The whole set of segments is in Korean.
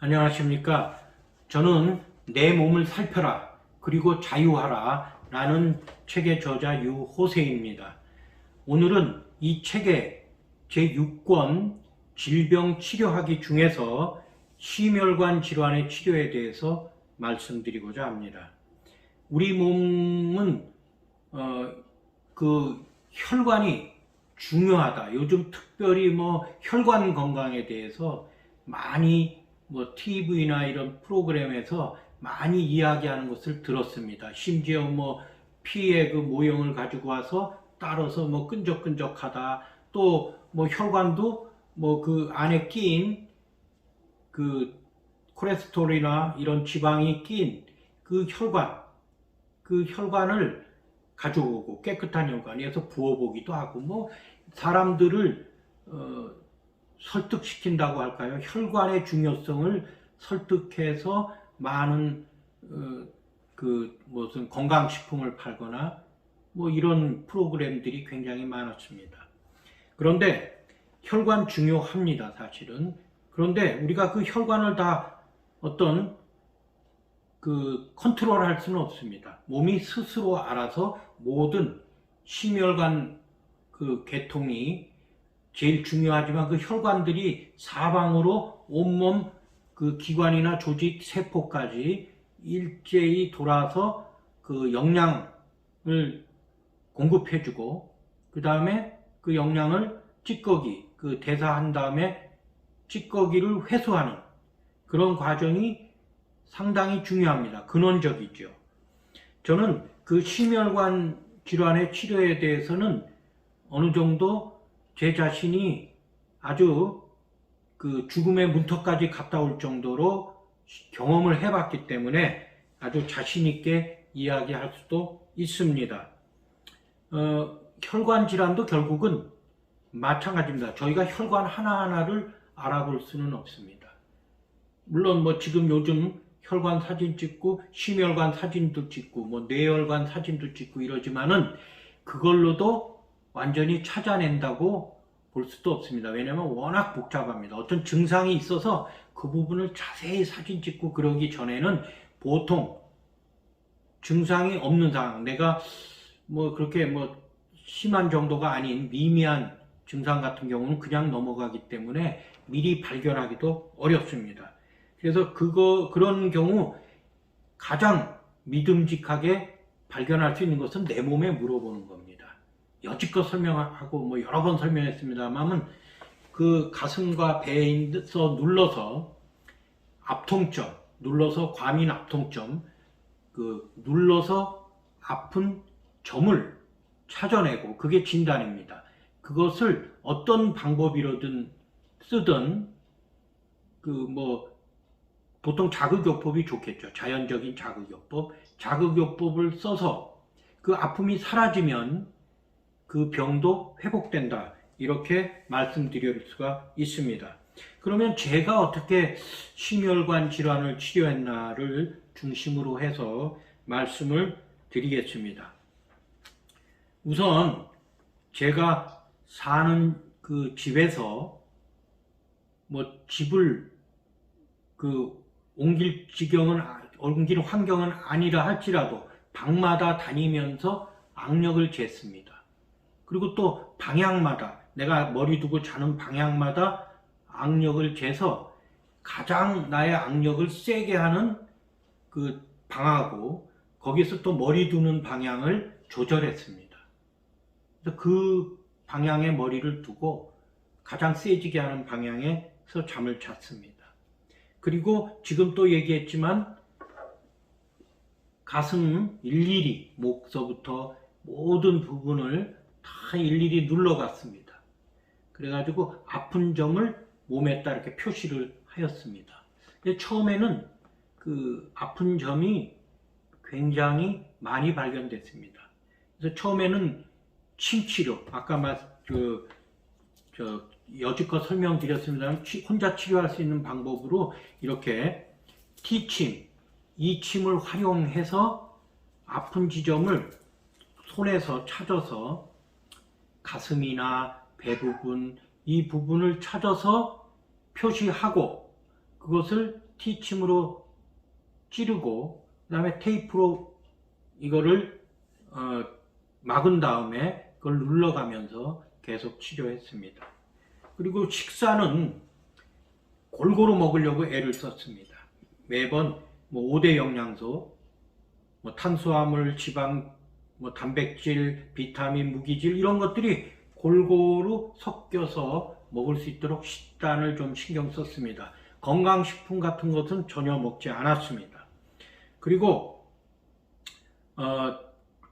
안녕하십니까. 저는 내 몸을 살펴라 그리고 자유하라 라는 책의 저자 유호세입니다. 오늘은 이 책의 제6권 질병 치료하기 중에서 심혈관 질환의 치료에 대해서 말씀드리고자 합니다. 우리 몸은 혈관이 중요하다. 요즘 특별히 혈관 건강에 대해서 많이 TV나 이런 프로그램에서 많이 이야기하는 것을 들었습니다. 심지어 피의 그 모형을 가지고 와서 따라서 끈적끈적하다. 또 혈관도 그 안에 낀 그 콜레스테롤이나 이런 지방이 낀 그 혈관을 가져오고 깨끗한 혈관에서 부어보기도 하고 사람들을 설득시킨다고 할까요? 혈관의 중요성을 설득해서 많은 무슨 건강식품을 팔거나 이런 프로그램들이 굉장히 많았습니다. 그런데 혈관 중요합니다, 사실은. 그런데 우리가 그 혈관을 다 컨트롤할 수는 없습니다. 몸이 스스로 알아서 모든 심혈관 계통이 제일 중요하지만 그 혈관들이 사방으로 온몸 그 기관이나 조직, 세포까지 일제히 돌아서 그 영양을 공급해주고 그 다음에 그 영양을 찌꺼기, 대사한 다음에 찌꺼기를 회수하는 그런 과정이 상당히 중요합니다. 근원적이죠. 저는 그 심혈관 질환의 치료에 대해서는 어느 정도 제 자신이 아주 그 죽음의 문턱까지 갔다 올 정도로 경험을 해봤기 때문에 아주 자신있게 이야기할 수도 있습니다. 혈관 질환도 결국은 마찬가지입니다. 저희가 혈관 하나하나를 알아볼 수는 없습니다. 물론 지금 요즘 혈관 사진 찍고 심혈관 사진도 찍고 뇌혈관 사진도 찍고 이러지만은 그걸로도 완전히 찾아낸다고 볼 수도 없습니다. 왜냐하면 워낙 복잡합니다. 어떤 증상이 있어서 그 부분을 자세히 사진 찍고 그러기 전에는 보통 증상이 없는 상황, 내가 그렇게 심한 정도가 아닌 미미한 증상 같은 경우는 그냥 넘어가기 때문에 미리 발견하기도 어렵습니다. 그래서 그런 경우 가장 믿음직하게 발견할 수 있는 것은 내 몸에 물어보는 겁니다. 여지껏 설명하고 여러 번 설명했습니다만 그 가슴과 배에서 눌러서 압통점, 눌러서 과민 압통점, 눌러서 아픈 점을 찾아내고 그게 진단입니다. 그것을 어떤 방법이로든 쓰든 보통 자극요법이 좋겠죠. 자연적인 자극요법. 자극요법을 써서 그 아픔이 사라지면 그 병도 회복된다. 이렇게 말씀드릴 수가 있습니다. 그러면 제가 어떻게 심혈관 질환을 치료했나를 중심으로 해서 말씀을 드리겠습니다. 우선 제가 사는 그 집에서 집을 옮길 환경은 아니라 할지라도 방마다 다니면서 악력을 쟀습니다. 그리고 또 방향마다 내가 머리 두고 자는 방향마다 악력을 재서 가장 나의 악력을 세게 하는 그 방하고 거기서 또 머리 두는 방향을 조절했습니다. 그래서 그 방향에 머리를 두고 가장 세지게 하는 방향에서 잠을 잤습니다. 그리고 지금 또 얘기했지만 가슴 일일이 목서부터 모든 부분을 다 일일이 눌러갔습니다. 그래가지고 아픈 점을 몸에다 이렇게 표시를 하였습니다. 근데 처음에는 그 아픈 점이 굉장히 많이 발견됐습니다. 그래서 처음에는 침치료, 아까 여지껏 설명드렸습니다만 혼자 치료할 수 있는 방법으로 이렇게 T침, 이 침을 활용해서 아픈 지점을 손에서 찾아서 가슴이나 배 부분, 이 부분을 찾아서 표시하고 그것을 T침으로 찌르고 그 다음에 테이프로 이거를 막은 다음에 그걸 눌러가면서 계속 치료했습니다. 그리고 식사는 골고루 먹으려고 애를 썼습니다. 매번 뭐 5대 영양소, 뭐 탄수화물, 지방, 뭐 단백질, 비타민, 무기질 이런 것들이 골고루 섞여서 먹을 수 있도록 식단을 좀 신경 썼습니다. 건강식품 같은 것은 전혀 먹지 않았습니다. 그리고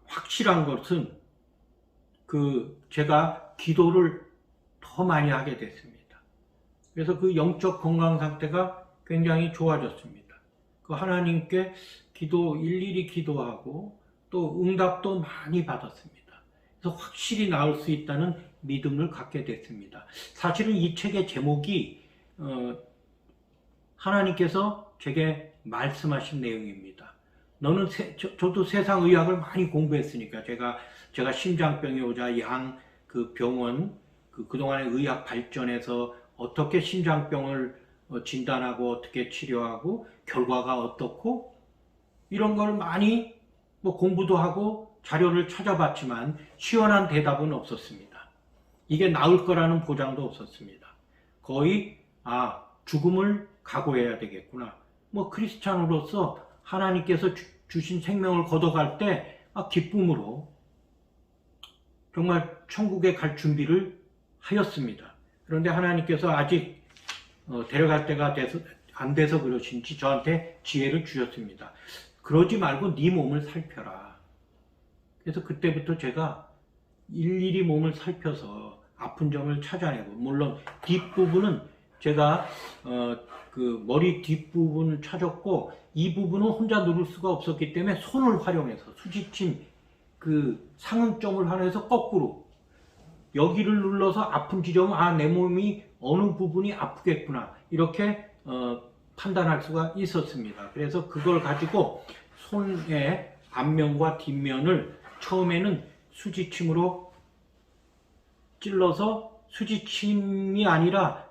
확실한 것은 제가 기도를 더 많이 하게 됐습니다. 그래서 그 영적 건강 상태가 굉장히 좋아졌습니다. 그 하나님께 일일이 기도하고 또 응답도 많이 받았습니다. 그래서 확실히 나을 수 있다는 믿음을 갖게 됐습니다. 사실은 이 책의 제목이 하나님께서 제게 말씀하신 내용입니다. 저도 세상 의학을 많이 공부했으니까 제가 심장병이 오자 그 병원 그동안의 의학 발전에서 어떻게 심장병을 진단하고 어떻게 치료하고 결과가 어떻고 이런 걸 많이 공부도 하고 자료를 찾아봤지만 시원한 대답은 없었습니다. 이게 나을 거라는 보장도 없었습니다. 거의 죽음을 각오해야 되겠구나. 크리스찬으로서 하나님께서 주신 생명을 걷어갈 때 기쁨으로 정말 천국에 갈 준비를 하였습니다. 그런데 하나님께서 아직 데려갈 때가 안 돼서 그러신지 저한테 지혜를 주셨습니다. 그러지 말고 네 몸을 살펴라. 그래서 그때부터 제가 일일이 몸을 살펴서 아픈 점을 찾아내고, 물론 뒷부분은 제가 머리 뒷부분을 찾았고 이 부분은 혼자 누를 수가 없었기 때문에 손을 활용해서 수지침 상응점을 활용해서 거꾸로 여기를 눌러서 아픈 지점은 내 몸이 어느 부분이 아프겠구나 이렇게 판단할 수가 있었습니다. 그래서 그걸 가지고 손의 앞면과 뒷면을 처음에는 수지침으로 찔러서 수지침이 아니라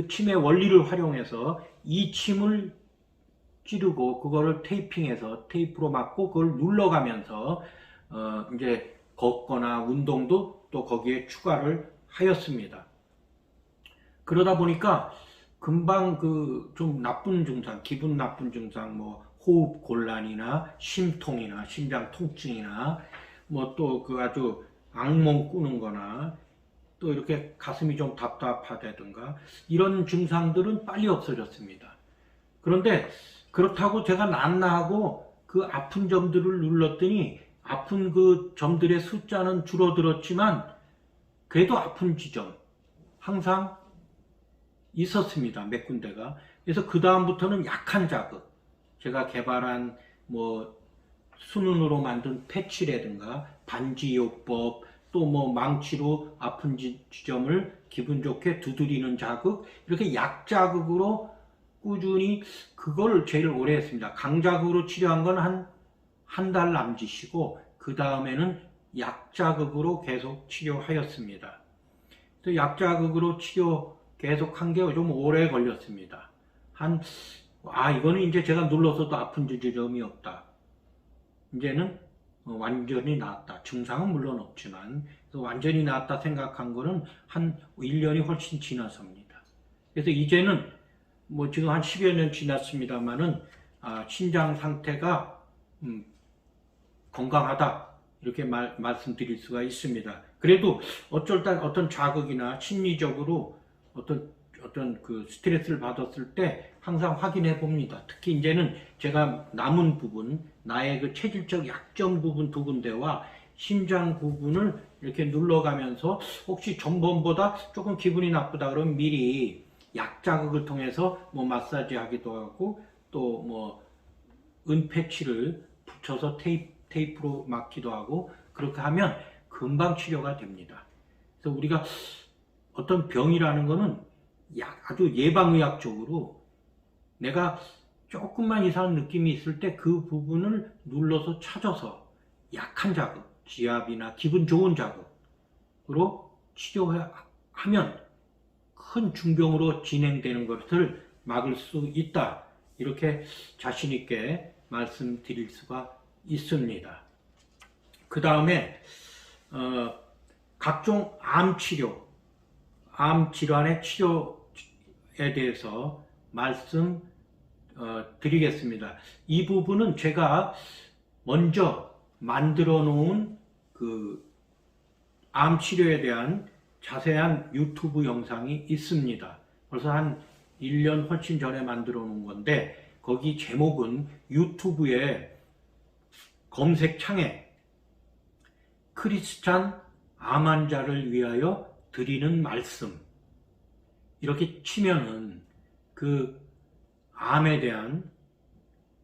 침의 원리를 활용해서 이 침을 찌르고 그거를 테이프로 막고 그걸 눌러가면서 이제 걷거나 운동도 또 거기에 추가를 하였습니다. 그러다 보니까 금방 좀 나쁜 증상, 기분 나쁜 증상, 호흡 곤란이나 심통이나 심장 통증이나 또 아주 악몽 꾸는 거나 또 이렇게 가슴이 좀 답답하다든가 이런 증상들은 빨리 없어졌습니다. 그런데 그렇다고 제가 낫나 하고 그 아픈 점들을 눌렀더니 아픈 그 점들의 숫자는 줄어들었지만 그래도 아픈 지점 항상 있었습니다. 몇 군데가. 그래서 그 다음부터는 약한 자극, 제가 개발한 수눈으로 만든 패치라든가 반지요법, 또 망치로 아픈 지점을 기분 좋게 두드리는 자극, 이렇게 약자극으로 꾸준히 그걸 제일 오래 했습니다. 강자극으로 치료한 건 한 달 남짓이고 그 다음에는 약자극으로 계속 치료하였습니다. 또 약자극으로 치료 계속 한 게 좀 오래 걸렸습니다. 이거는 이제 제가 눌러서도 아픈 지점이 없다. 이제는 완전히 나았다. 증상은 물론 없지만 완전히 나았다 생각한 거는 한 1년이 훨씬 지나서입니다. 그래서 이제는 지금 한 10여 년 지났습니다만은 신장 상태가 건강하다 이렇게 말씀드릴 수가 있습니다. 그래도 어떤 자극이나 심리적으로 어떤 스트레스를 받았을 때 항상 확인해 봅니다. 특히 이제는 제가 남은 부분, 나의 체질적 약점 부분 2군데와 심장 부분을 이렇게 눌러가면서 혹시 전번보다 조금 기분이 나쁘다 그러면 미리 약자극을 통해서 마사지 하기도 하고 또 은패치를 붙여서 테이프로 막기도 하고 그렇게 하면 금방 치료가 됩니다. 그래서 우리가 어떤 병이라는 거는 아주 예방의학적으로 내가 조금만 이상한 느낌이 있을 때 그 부분을 눌러서 찾아서 약한 자극, 지압이나 기분 좋은 자극으로 치료하면 큰 중병으로 진행되는 것을 막을 수 있다. 이렇게 자신 있게 말씀드릴 수가 있습니다. 그 다음에 각종 암 치료, 암 질환의 치료에 대해서 말씀 드리겠습니다. 이 부분은 제가 먼저 만들어 놓은 그 암 치료에 대한 자세한 유튜브 영상이 있습니다. 벌써 한 1년 훨씬 전에 만들어 놓은 건데, 거기 제목은 유튜브에 검색창에 크리스찬 암 환자를 위하여 드리는 말씀 이렇게 치면은 그 암에 대한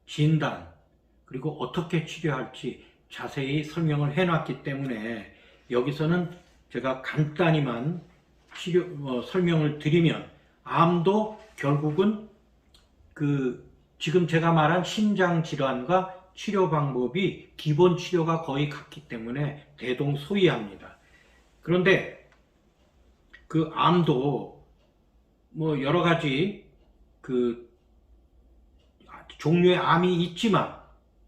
진단 그리고 어떻게 치료할지 자세히 설명을 해놨기 때문에 여기서는 제가 간단히만 설명을 드리면, 암도 결국은 지금 제가 말한 심장 질환과 치료 방법이 기본 치료가 거의 같기 때문에 대동소이합니다. 그런데 그 암도 뭐 여러 가지 종류의 암이 있지만,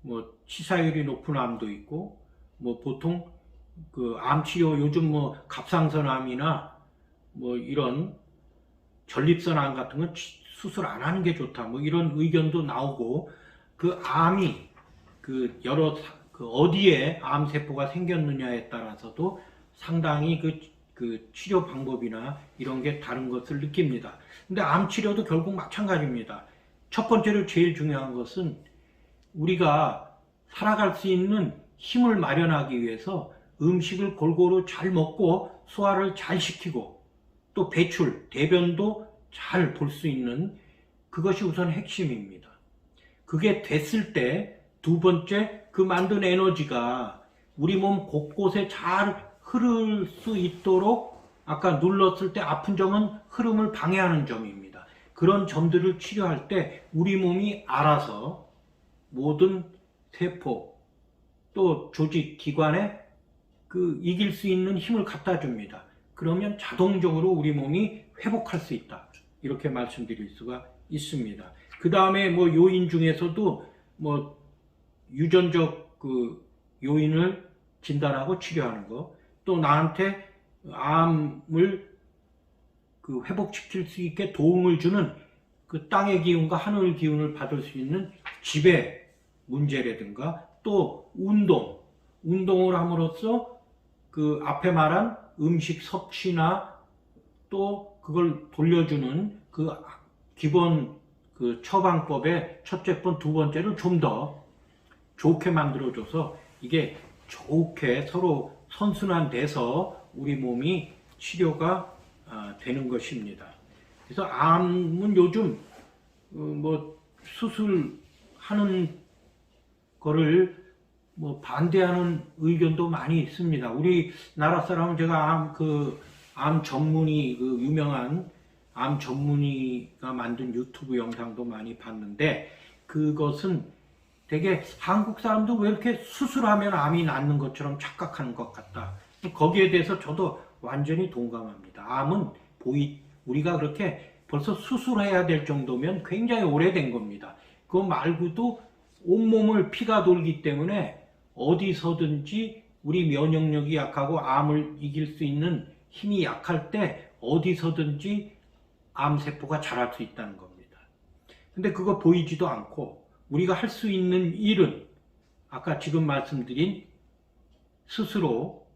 뭐 치사율이 높은 암도 있고, 뭐 보통 암 치료 요즘 뭐 갑상선암이나 뭐 이런 전립선 암 같은 건 수술 안 하는 게 좋다, 뭐 이런 의견도 나오고, 암이 여러 어디에 암 세포가 생겼느냐에 따라서도 상당히 치료 방법이나 이런 게 다른 것을 느낍니다. 근데 암 치료도 결국 마찬가지입니다. 첫 번째로 제일 중요한 것은 우리가 살아갈 수 있는 힘을 마련하기 위해서 음식을 골고루 잘 먹고 소화를 잘 시키고 또 배출, 대변도 잘 볼 수 있는 그것이 우선 핵심입니다. 그게 됐을 때 두 번째, 그 만든 에너지가 우리 몸 곳곳에 잘 흐를 수 있도록 아까 눌렀을 때 아픈 점은 흐름을 방해하는 점입니다. 그런 점들을 치료할 때 우리 몸이 알아서 모든 세포 또 조직, 기관에 이길 수 있는 힘을 갖다 줍니다. 그러면 자동적으로 우리 몸이 회복할 수 있다. 이렇게 말씀드릴 수가 있습니다. 그 다음에 뭐 요인 중에서도 뭐 유전적 요인을 진단하고 치료하는 거, 또 나한테 암을 회복시킬 수 있게 도움을 주는 땅의 기운과 하늘 기운을 받을 수 있는 지배 문제라든가, 또 운동을 함으로써 앞에 말한 음식 섭취나 또 그걸 돌려주는 기본 처방법의 첫째 번, 두 번째를 좀 더 좋게 만들어줘서 이게 좋게 서로 선순환돼서 우리 몸이 치료가 되는 것입니다. 그래서 암은 요즘 뭐 수술하는 거를 뭐 반대하는 의견도 많이 있습니다. 우리나라 사람은 제가 암 전문의, 유명한 암 전문의가 만든 유튜브 영상도 많이 봤는데, 그것은 되게 한국 사람도 왜 이렇게 수술하면 암이 낫는 것처럼 착각하는 것 같다. 거기에 대해서 저도 완전히 동감합니다. 암은 우리가 그렇게 벌써 수술해야 될 정도면 굉장히 오래된 겁니다. 그거 말고도 온몸을 피가 돌기 때문에 어디서든지 우리 면역력이 약하고 암을 이길 수 있는 힘이 약할 때 어디서든지 암세포가 자랄 수 있다는 겁니다. 근데 그거 보이지도 않고 우리가 할 수 있는 일은 아까 지금 말씀드린 스스로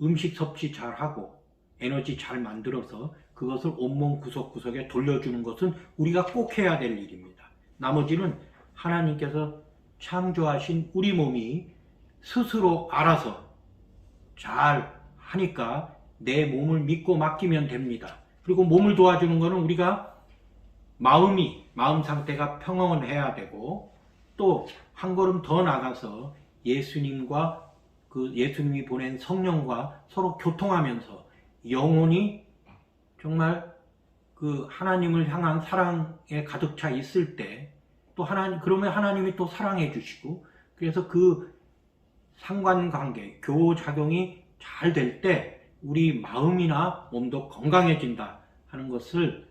음식 섭취 잘하고 에너지 잘 만들어서 그것을 온몸 구석구석에 돌려주는 것은 우리가 꼭 해야 될 일입니다. 나머지는 하나님께서 창조하신 우리 몸이 스스로 알아서 잘 하니까 내 몸을 믿고 맡기면 됩니다. 그리고 몸을 도와주는 것은 우리가 마음 상태가 평온해야 되고, 또 한 걸음 더 나가서 예수님과 예수님이 보낸 성령과 서로 교통하면서 영혼이 정말 하나님을 향한 사랑에 가득 차 있을 때, 또 그러면 하나님이 또 사랑해 주시고, 그래서 상관관계, 교호작용이 잘 될 때 우리 마음이나 몸도 건강해진다 하는 것을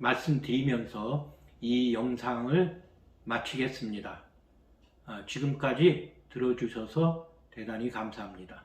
말씀드리면서 이 영상을 마치겠습니다. 지금까지 들어주셔서 대단히 감사합니다.